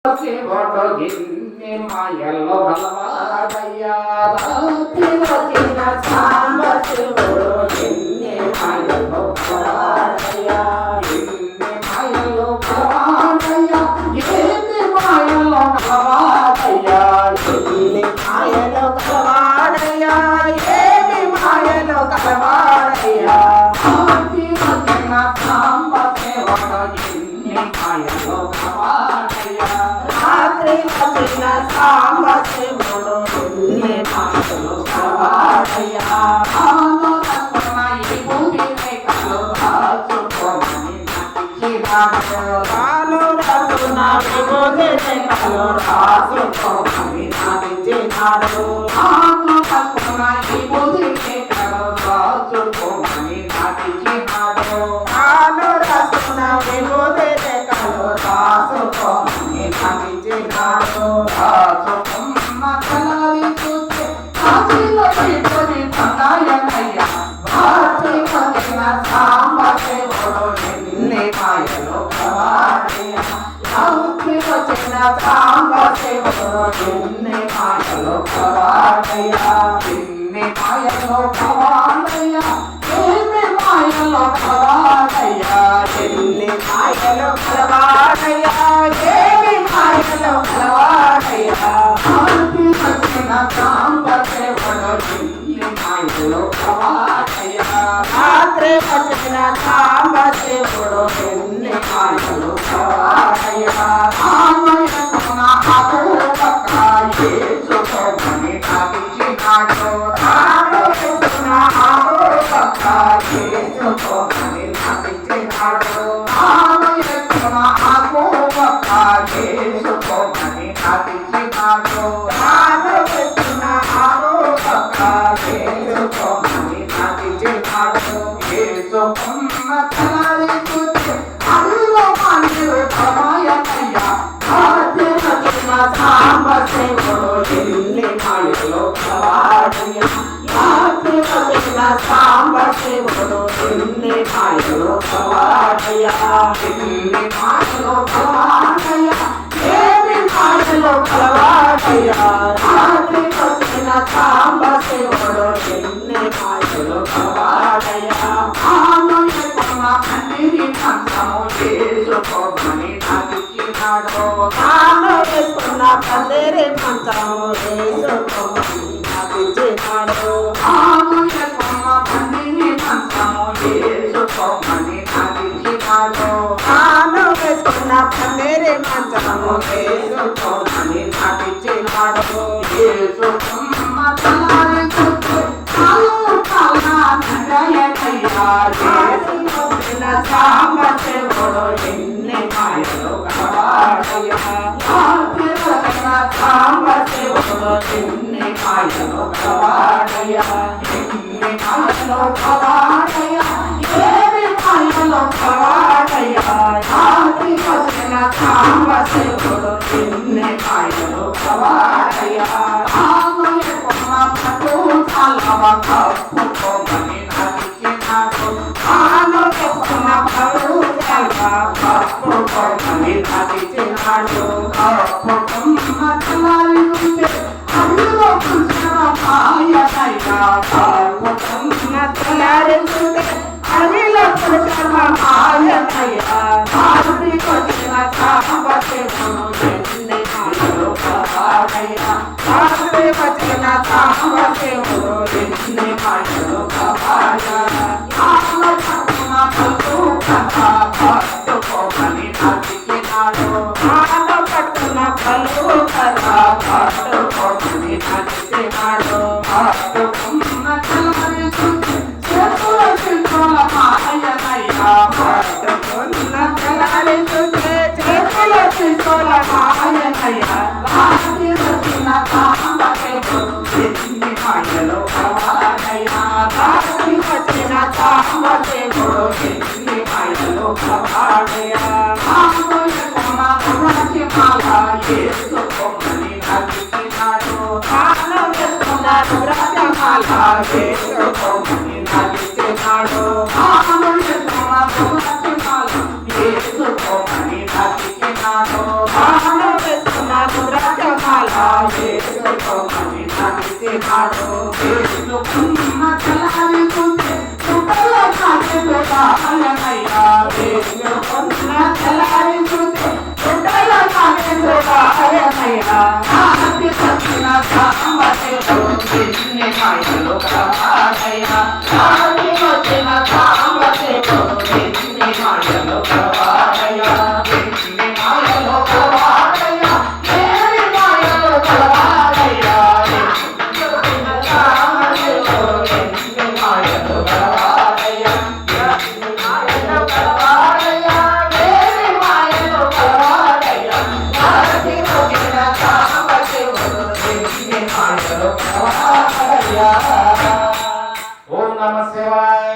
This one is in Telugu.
శివుడు గిన్ని మాయల్లో గలవాడయ్యా వచ్చిన సాంబ శివుడు గిన్ని మాయల్లో గలవాడయ్యా గిన్ని మాయల్లో గలవాడయ్యా గిన్ని మాయల్లో గలవాడయ్యా గిన్ని మాయలో గలవాడయ్యా ఏమి మాయలో గలవాడయ్యా వచ్చిన సాంబ శివుడు గిన్ని మాయల్లో గలవాడయ్యా రాత్రి వచ్చిన సాంబ శివుడు గిన్ని మాయలో గలవాడయ్యా రాను రఘున విభూతి రేఖలు రాసుకోమని నటించినాడు రాను రఘున విభూతి రేఖలు రాసుకోమని నటించినాడు రాను రఘున విభూతి రేఖలు రాసుకోమని నటించినాడు రాసుకున్న కలవి చూస్తే కాశీలో విభూతి సందాయనయ్యా భారతి వచ్చిన సాంబ శివుడు గిన్ని మాయలో గలవాడయ్యా రాత్రి వచ్చిన సాంబ శివుడు గిన్ని మాయలో గలవాడయ్యా గిన్ని మాయలో గలవాడయ్యా ఏమి మాయలో గలవాడయ్యా గిన్ని మాయలో గలవాడయ్యా ఏమి మాయలో గలవాడయ్యా రాత్రి వచ్చిన సాంబ శివుడు గిన్ని మాయలో గలవాడయ్యా రాత్రి వచ్చిన సాంబ శివుడు గిన్ని మాయలో గలవాడయ్యా ఆమయకున అపూర్వక యేసుని నటించినాడు ఆమయకున అపూర్వక యేసుని నటించినాడు ఆమయకున అపూర్వక యేసుని నటించినాడు ఆమయకున అపూర్వక యేసుని నటించినాడు యేసుకున్న తలరి చూచి అడిలో మందిరు భమాయనయ్యా భారతి వచ్చిన సాంబ శివుడు గిన్ని మాయలో గలవాడయ్యా భారతి వచ్చిన సాంబ శివుడు గిన్ని మాయలో గలవాడయ్యా గిన్ని మాయలో గలవాడయ్యా ఏమి మాయలో గలవాడయ్యా భారతి వచ్చిన సాంబ శివుడు గిన్ని మాయలో గలవాడయ్యా ఆమయకున్న కందిరి కంఠము చేసుకోమని నటించినాడు తాను వేసుకున్న కందిరి కంఠము చేసుకోమని నటించినాడు ఆమయకున్న కందిరి కంఠము చేసుకోమని నటించినాడు తాను వేసుకున్న కందిరి కంఠము చేసుకోమని నటించినాడు చేసుకున్న తలారి చూస్తే సాంబ శివుడు గిన్ని మాయలో గలవాడయ్యా సాంబ శివుడు గిన్ని మాయలో గలవాడయ్యా గిన్ని మాయలో గలవాడయ్యా ఏమి మాయలో గలవాడయ్యా రాత్రి వచ్చిన సాంబ శివుడు గిన్ని మాయలో గలవాడయ్యా ఆమయకున్న పట్టు చల్లవ కప్పుకోమని నటించినాడు ఆమయకున్న పట్టు చల్లవ కప్పుకోమని నటించినాడు కప్పుకున్న తలారి చూస్తే అడిలో కృష్ణ మాయనయ్యా కప్పుకున్న తలారి చూస్తే అడిలో కృష్ణ మాయనయ్యా రాత్రి వచ్చిన సాంబ శివుడు గిన్ని మాయలో గలవాడయ్యా రాత్రి వచ్చిన సాంబ శివుడు గిన్ని మాయలో గలవాడయ్యా ఆమయకున్న పట్టు పట్టుకోమని నటించినాడు ఆమయకున్న పట్టు పట్టుకోమని నటించినాడు పట్టుకున్న తలరి చూసి చేతుల చేతుల మాయనయ్యా పట్టుకున్న తలరి చూసి చేతుల చేతుల మాయనయ్యా రాత్రి వచ్చిన సాంబ శివుడు గిన్ని మాయలో గలవాడయ్యా రాత్రి వచ్చిన సాంబ శివుడు గిన్ని మాయలో గలవాడయ్యా ఆమయకున్న రుద్రాక్షమాల యేసుకోమని నటించినాడు ఆమయకున్న రుద్రాక్షమాల యేసుకోమని నటించినాడు ఆమయకున్న రుద్రాక్షమాల యేసుకోమని నటించినాడు వేసుకోమని నడిచినాడు వేసుకున్న తెల్లారి చూస్తే చుట్టల కాయనయ్యా వేసుకున్న తెల్లారి చూస్తే చుట్టల కాయనయ్యా నాటి పట్టిన సాంబ